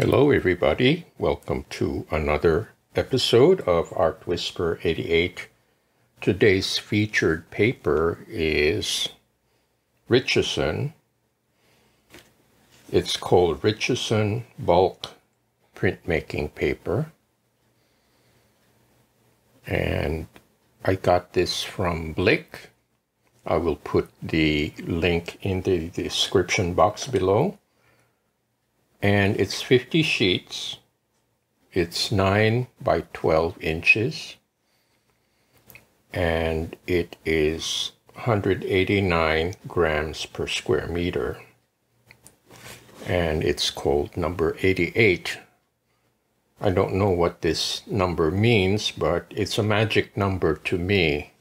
Hello everybody, welcome to another episode of Art Whisper 88. Today's featured paper is Reissued. It's called Reissued Bulk Printmaking Paper. And I got this from Blick. I will put the link in the description box below. And it's 50 sheets. It's 9 by 12 inches. And it is 189 grams per square meter. And it's called number 88. I don't know what this number means, but it's a magic number to me.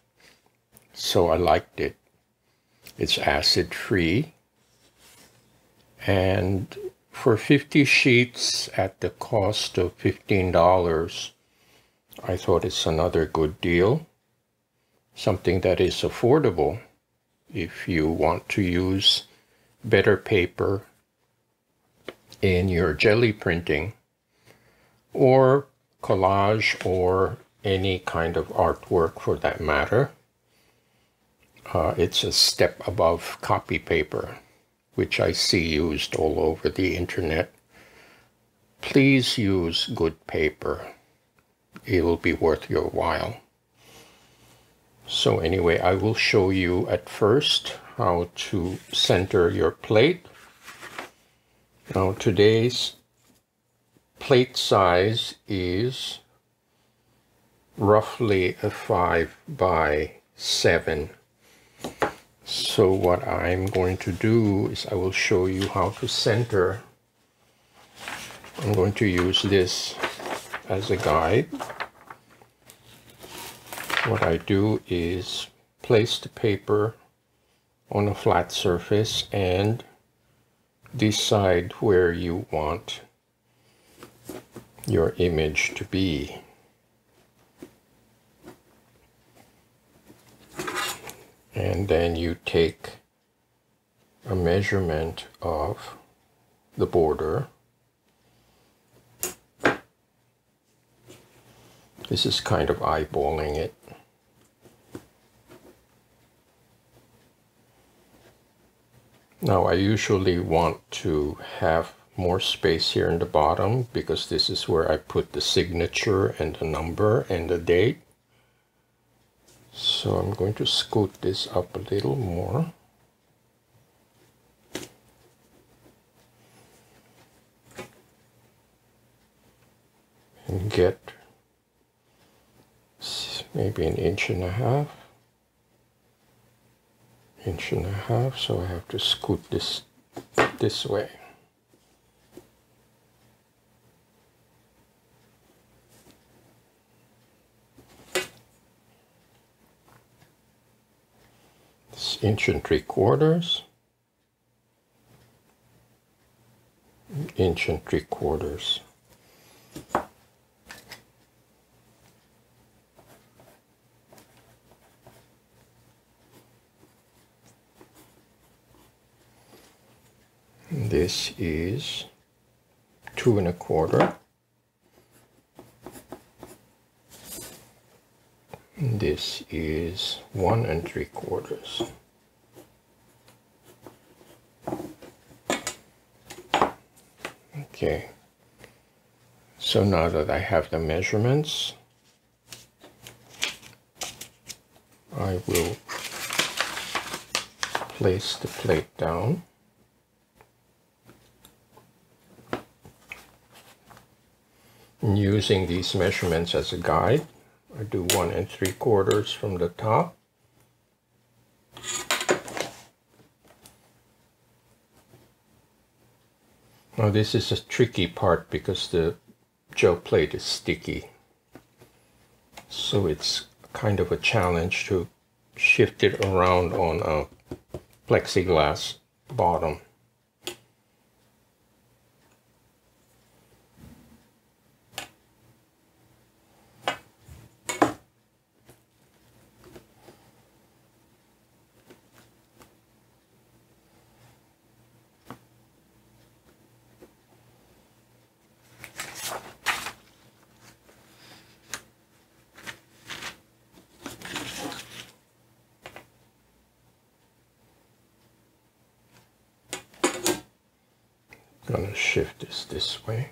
So I liked it. It's acid-free. And for 50 sheets at the cost of $15, I thought it's another good deal. Something that is affordable if you want to use better paper in your jelly printing or collage or any kind of artwork for that matter. It's a step above copy paper, which I see used all over the internet. Please use good paper. It will be worth your while. So anyway, I will show you at first how to center your plate. Now today's plate size is roughly a 5 by 7. So what I'm going to do is I will show you how to center. I'm going to use this as a guide. What I do is place the paper on a flat surface and decide where you want your image to be. And then you take a measurement of the border. This is kind of eyeballing it. Now I usually want to have more space here in the bottom because this is where I put the signature and the number and the date. So I'm going to scoot this up a little more. And get maybe an inch and a half. So I have to scoot this way. Inch and 3/4, inch and 3/4. This is 2 1/4. This is 1 3/4. Okay, so now that I have the measurements, I will place the plate down. And using these measurements as a guide, I do 1 3/4 from the top. Now this is a tricky part because the gel plate is sticky. So it's kind of a challenge to shift it around on a plexiglass bottom. Gonna shift this way.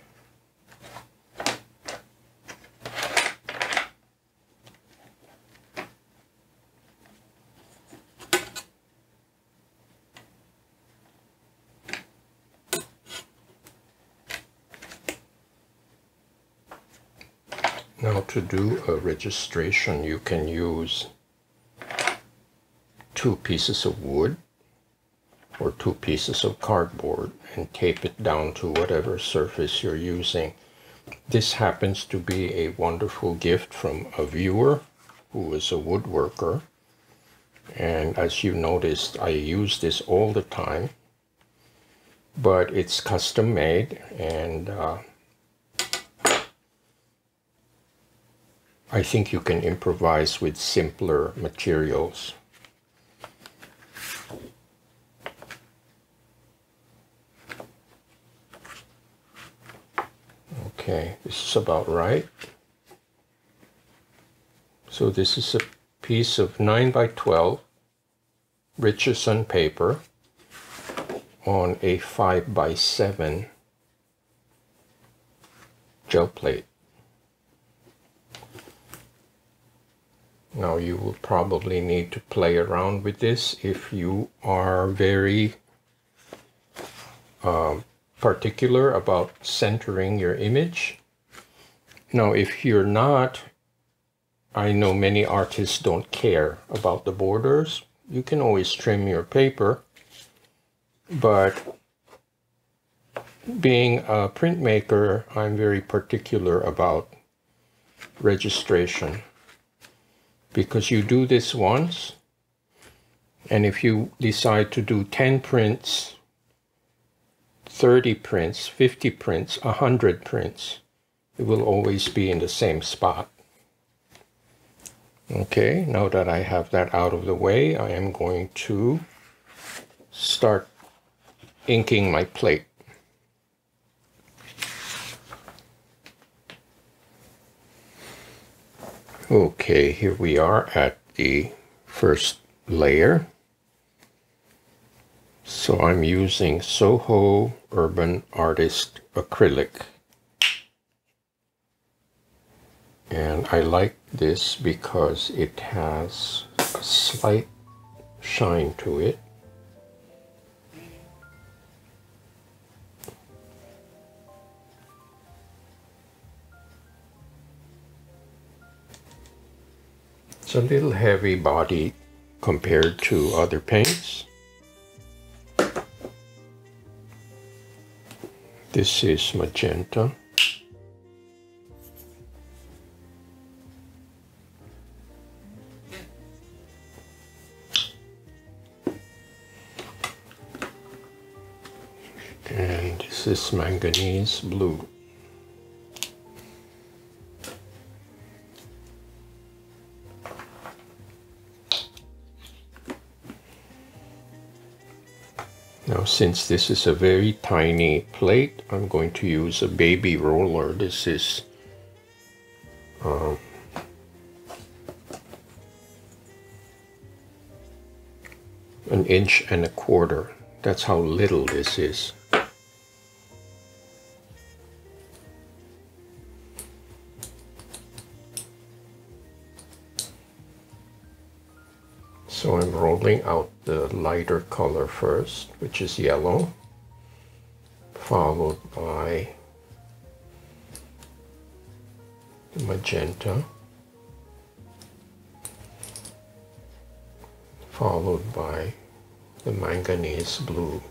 Now to do a registration, you can use 2 pieces of wood or 2 pieces of cardboard and tape it down to whatever surface you're using. This happens to be a wonderful gift from a viewer who is a woodworker. And as you noticed, I use this all the time, but it's custom made, and I think you can improvise with simpler materials. Okay, this is about right. So this is a piece of 9 by 12 Richardson paper on a 5 by 7 gel plate. Now you will probably need to play around with this if you are very particular about centering your image. Now if you're not, I know many artists don't care about the borders. You can always trim your paper, but being a printmaker, I'm very particular about registration. Because you do this once, and if you decide to do 10 prints, 30 prints, 50 prints, 100 prints, it will always be in the same spot. Okay, now that I have that out of the way, I am going to start inking my plate. Okay, here we are at the first layer. So I'm using Soho Urban Artist Acrylic. And I like this because it has a slight shine to it. It's a little heavy body compared to other paints. This is magenta. And this is manganese blue. Now, since this is a very tiny plate, I'm going to use a baby roller. This is an 1.25 inches. That's how little this is. So I'm rolling out the lighter color first, which is yellow, followed by the magenta, followed by the manganese blue.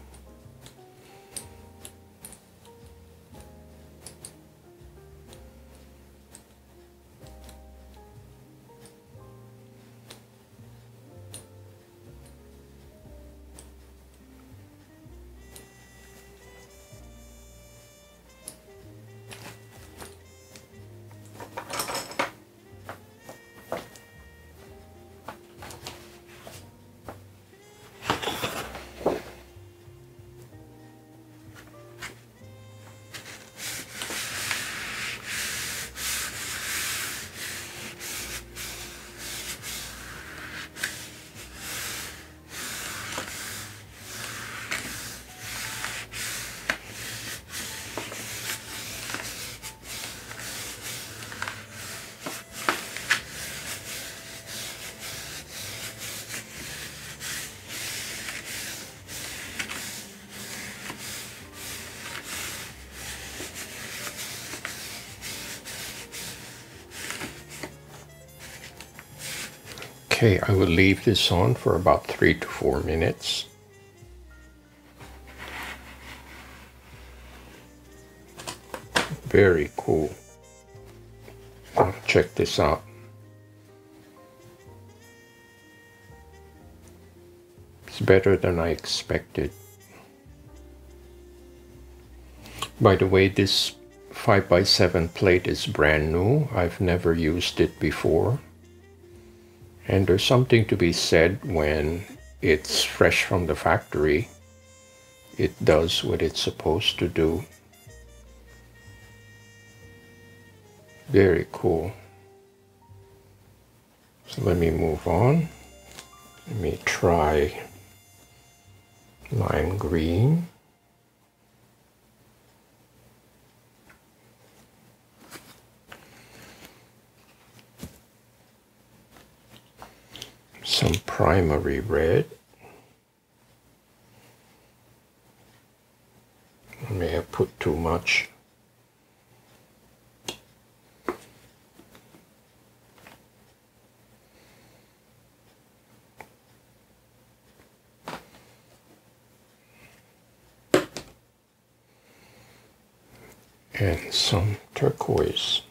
Okay, I will leave this on for about 3 to 4 minutes. Very cool. Check this out. It's better than I expected. By the way, this 5x7 plate is brand new. I've never used it before. And there's something to be said when it's fresh from the factory. It does what it's supposed to do. Very cool. So let me move on. Let me try lime green. Some primary red. I may have put too much. And some turquoise.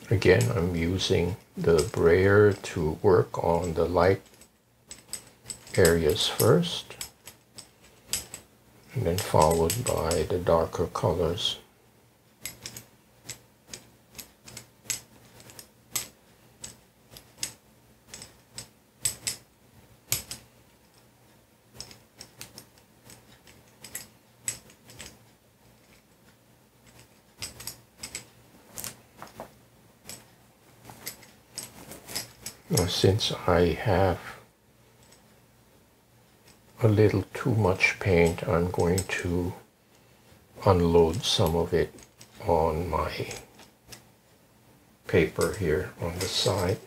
Again, I'm using the brayer to work on the light areas first, and then followed by the darker colors. Now, since I have a little too much paint, I'm going to unload some of it on my paper here on the side.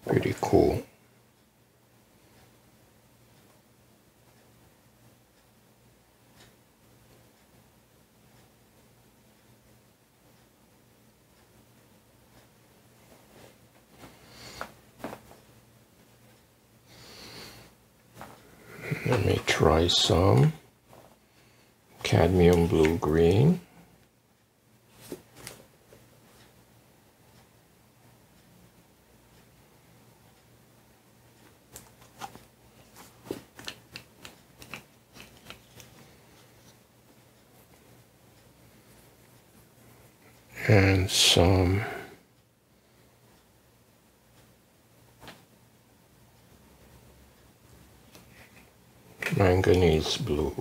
Pretty cool. Let me try some cadmium blue green. And some manganese blue.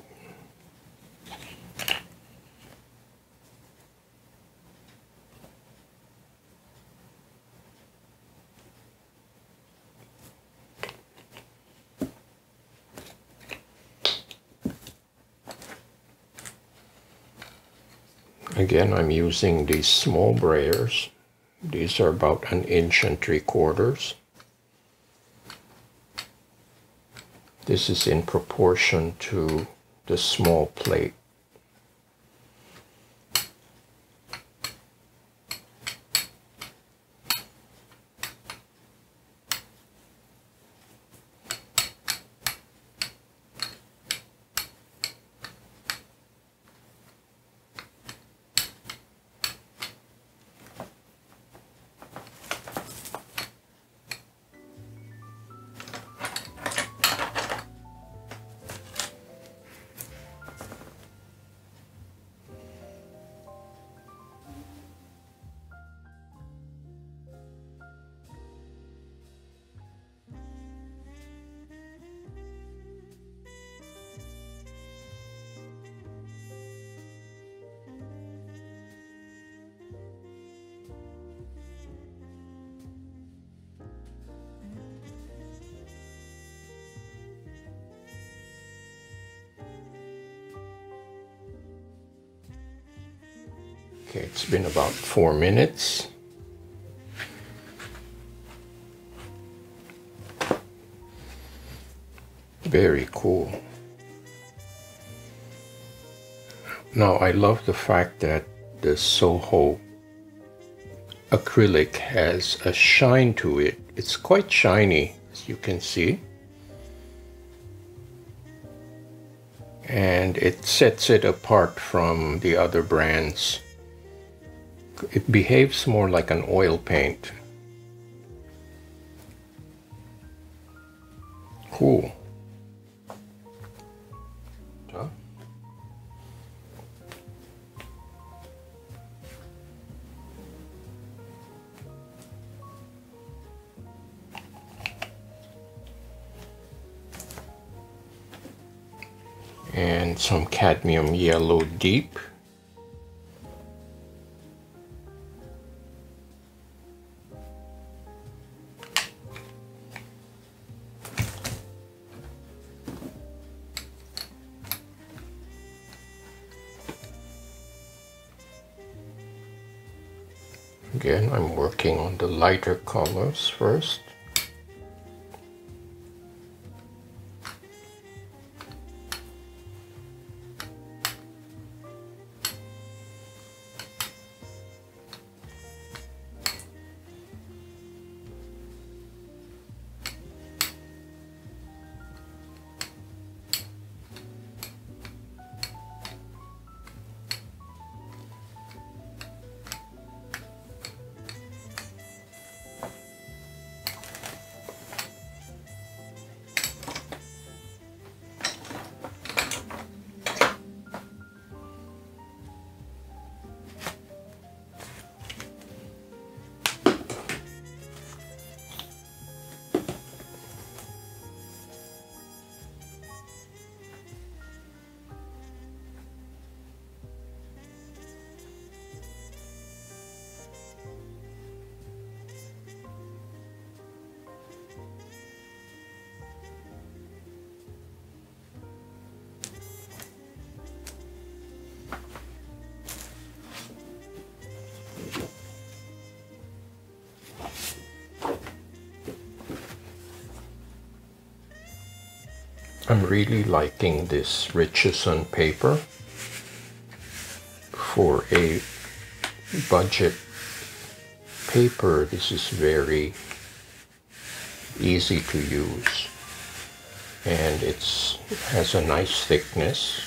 Again, I'm using these small brayers. These are about 1 3/4 inches. This is in proportion to the small plate. Okay, it's been about 4 minutes. Very cool. Now, I love the fact that the Soho acrylic has a shine to it. It's quite shiny, as you can see. And it sets it apart from the other brands. It behaves more like an oil paint. Cool. Huh? And some cadmium yellow deep. Again, I'm working on the lighter colors first. I'm really liking this Richardson paper for a budget paper. This is very easy to use, and it has a nice thickness.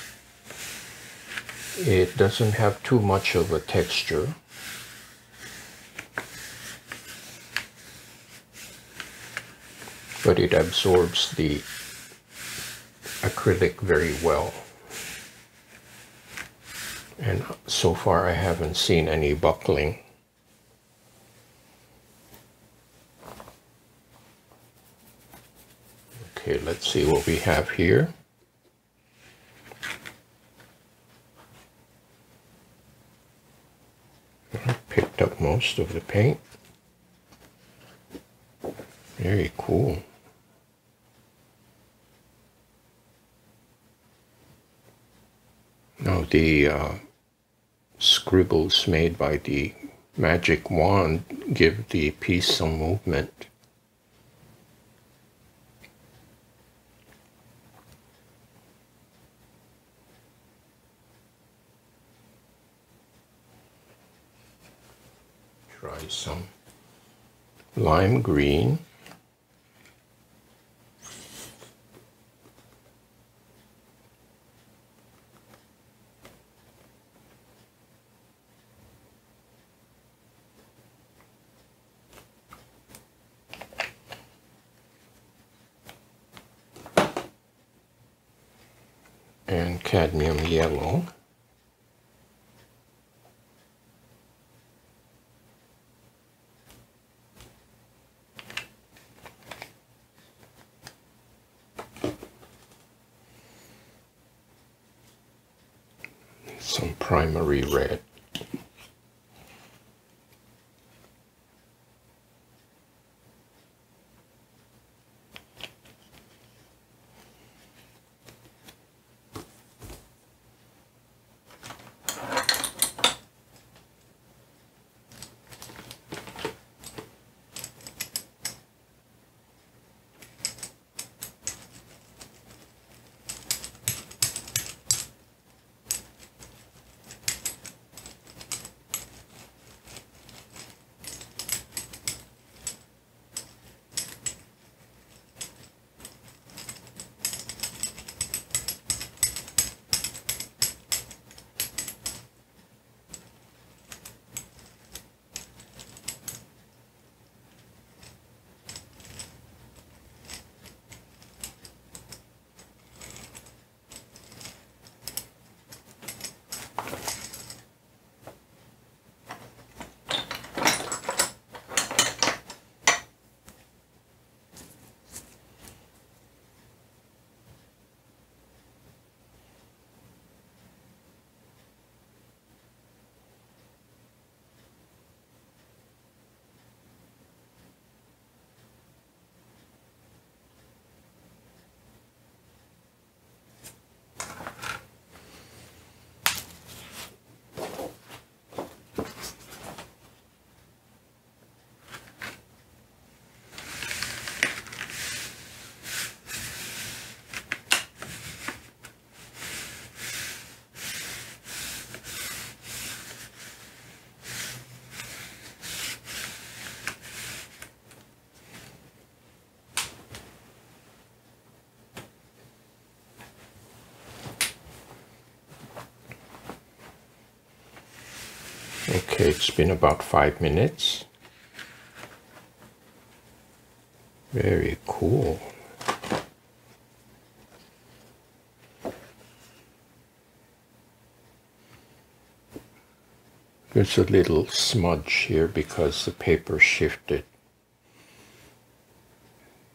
It doesn't have too much of a texture. But it absorbs the acrylic very well. And so far I haven't seen any buckling. Okay, let's see what we have here. I picked up most of the paint. Very cool. Now the scribbles made by the magic wand give the piece some movement. Try some lime green. And cadmium yellow. Some primary red. Okay, it's been about 5 minutes. Very cool. There's a little smudge here because the paper shifted.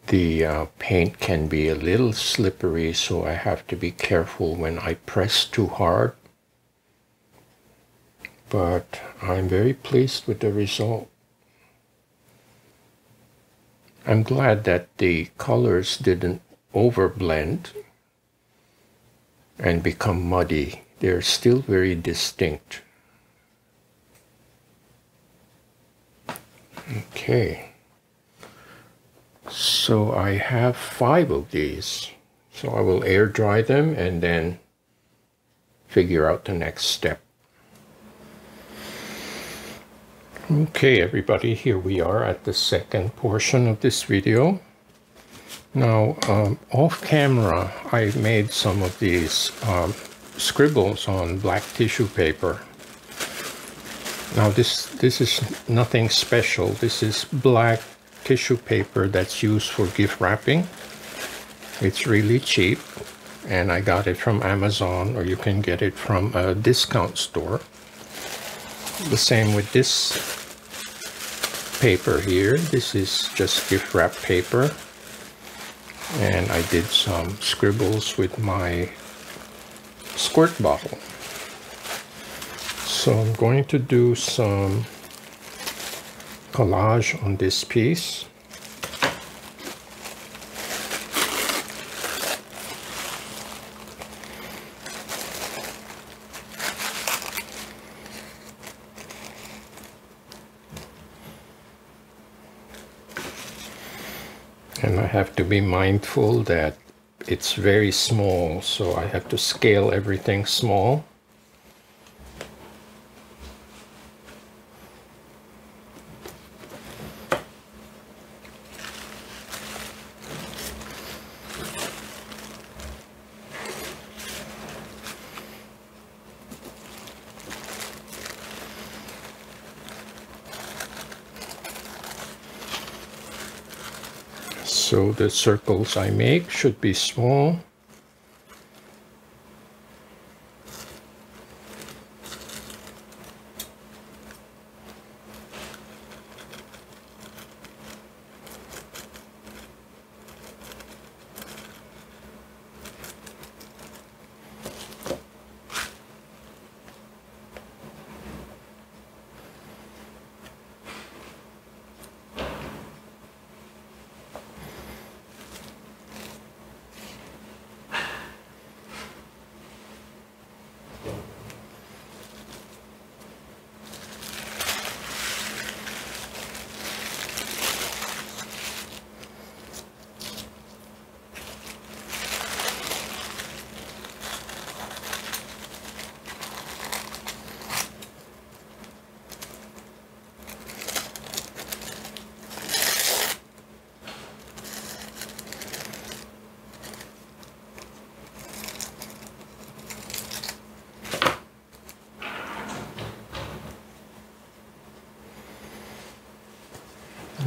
The paint can be a little slippery, so I have to be careful when I press too hard. But I'm very pleased with the result. I'm glad that the colors didn't overblend and become muddy. They're still very distinct. Okay. So I have 5 of these. So I will air dry them and then figure out the next step. Okay, everybody, here we are at the second portion of this video. Now, off camera, I made some of these scribbles on black tissue paper. Now, this is nothing special. This is black tissue paper that's used for gift wrapping. It's really cheap, and I got it from Amazon, or you can get it from a discount store. The same with this paper here. This is just gift wrap paper, and I did some scribbles with my squirt bottle. So I'm going to do some collage on this piece. And I have to be mindful that it's very small, so I have to scale everything small. So the circles I make should be small.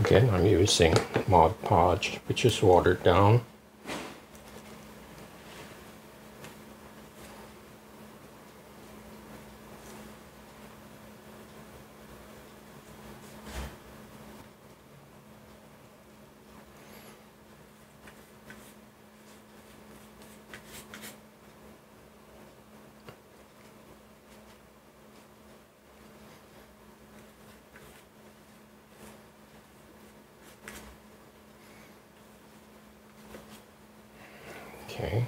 Again, I'm using Mod Podge, which is watered down. Okay.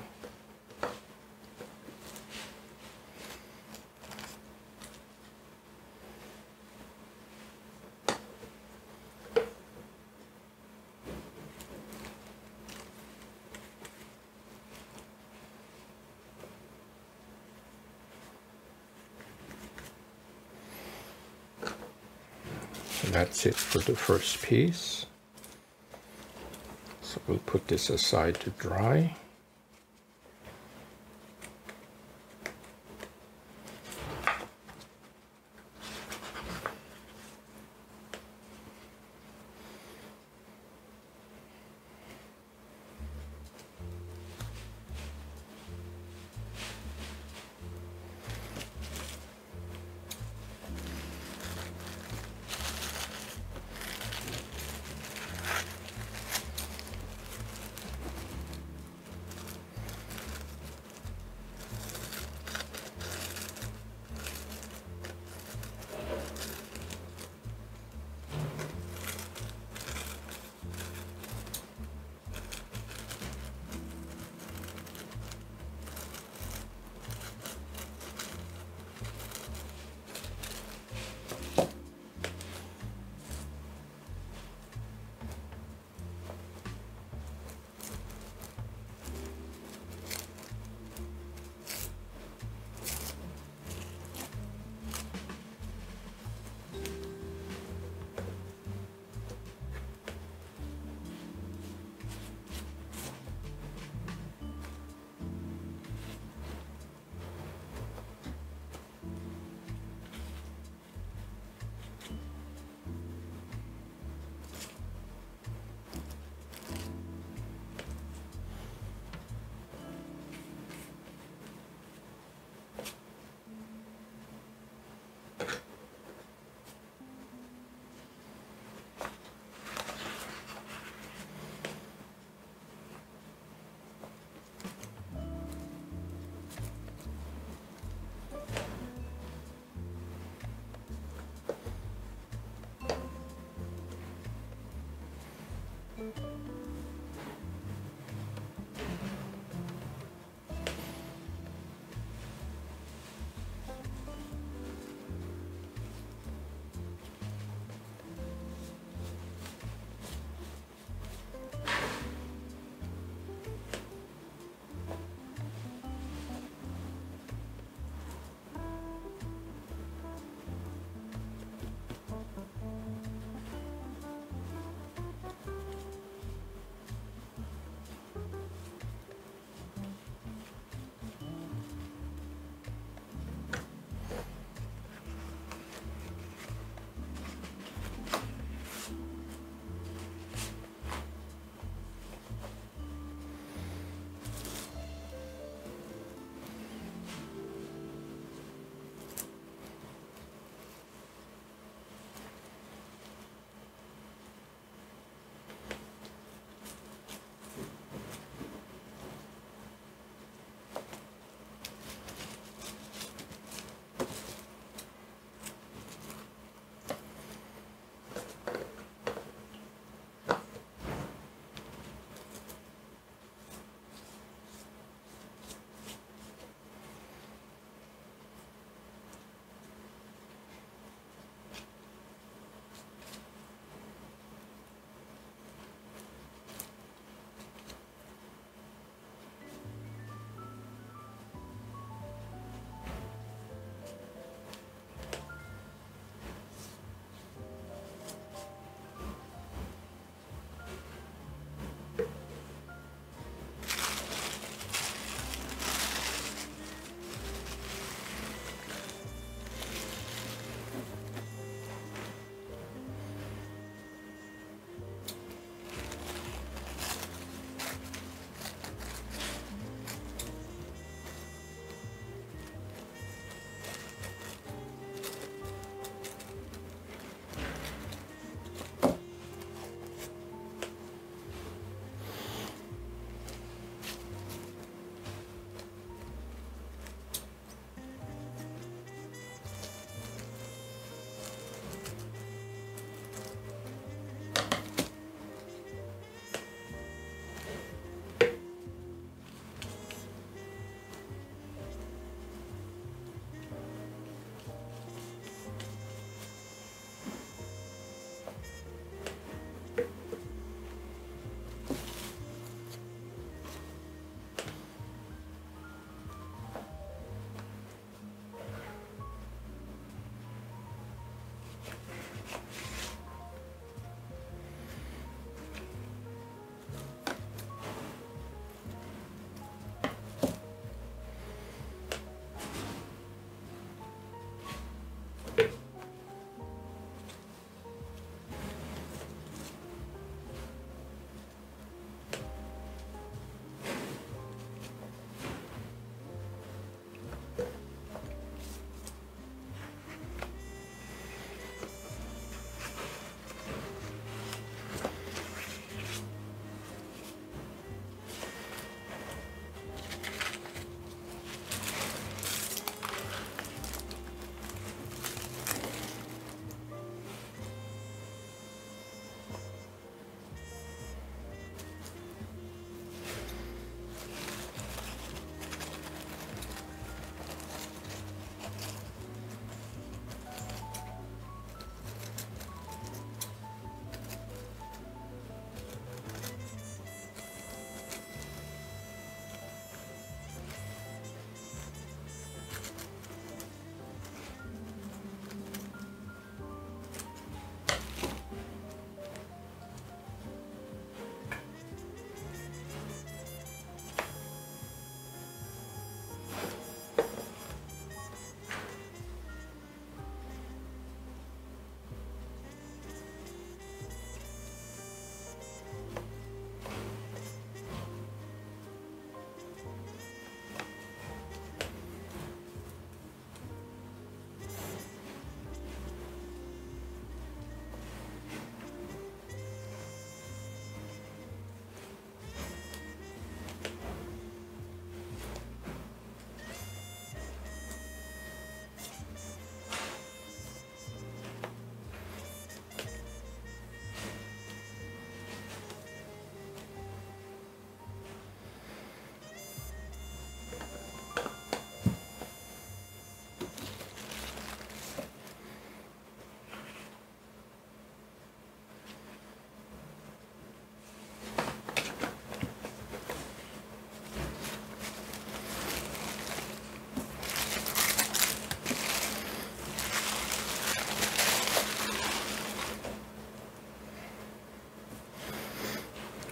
So that's it for the first piece. So we'll put this aside to dry.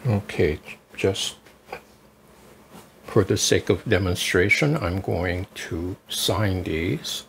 Okay, just for the sake of demonstration, I'm going to sign these.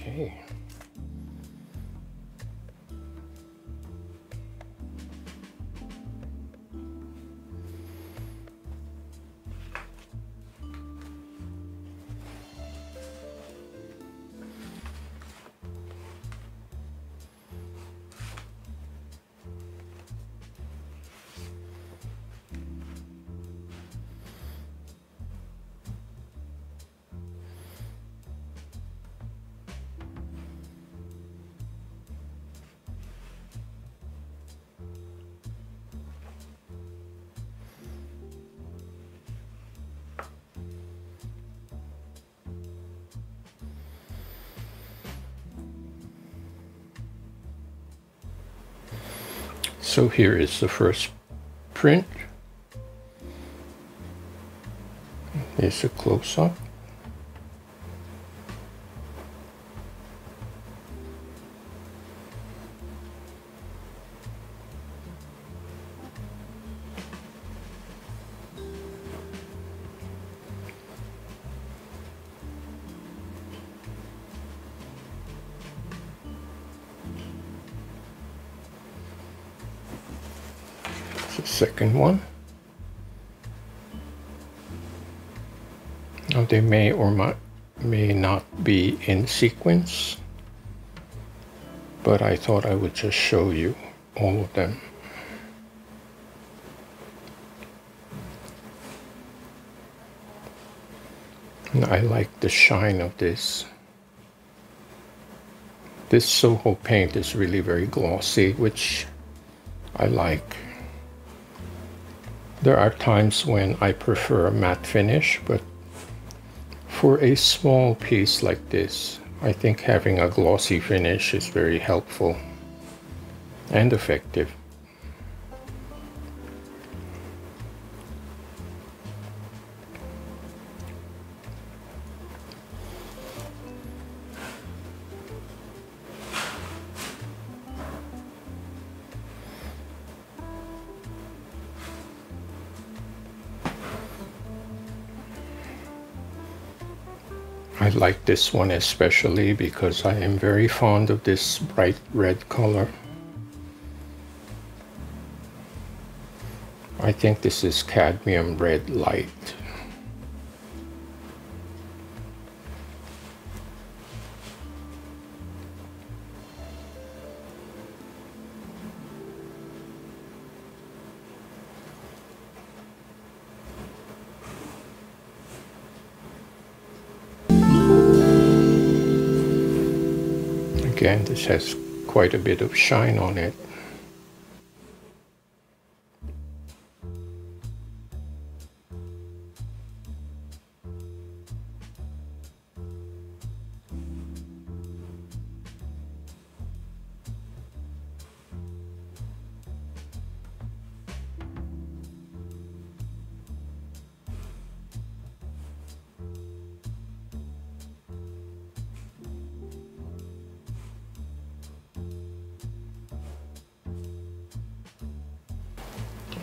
Okay. So here is the first print. Here's a close-up. The second one. Now they may or may not be in sequence, but I thought I would just show you all of them. And I like the shine of this. This Soho paint is really very glossy, which I like. There are times when I prefer a matte finish, but for a small piece like this, I think having a glossy finish is very helpful and effective. I like this one especially because I am very fond of this bright red color. I think this is cadmium red light. Again, this has quite a bit of shine on it.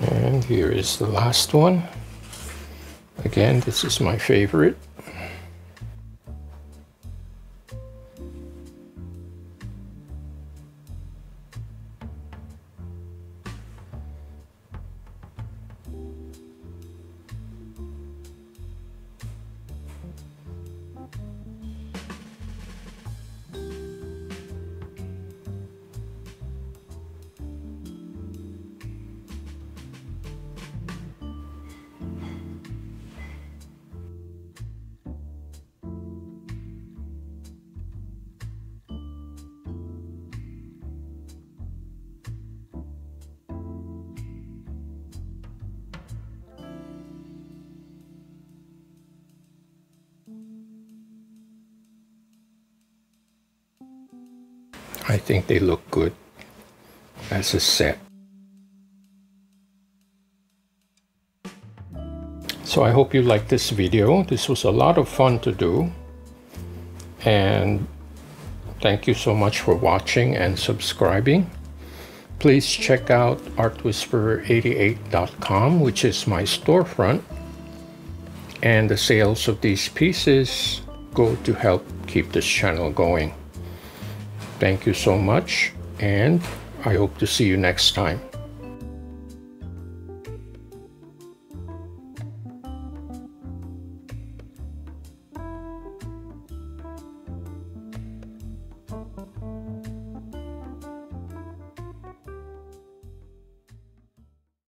And here is the last one. Again, this is my favorite. I think they look good as a set. So I hope you liked this video. This was a lot of fun to do. And thank you so much for watching and subscribing. Please check out artwhisperer88.com, which is my storefront. And the sales of these pieces go to help keep this channel going. Thank you so much, and I hope to see you next time.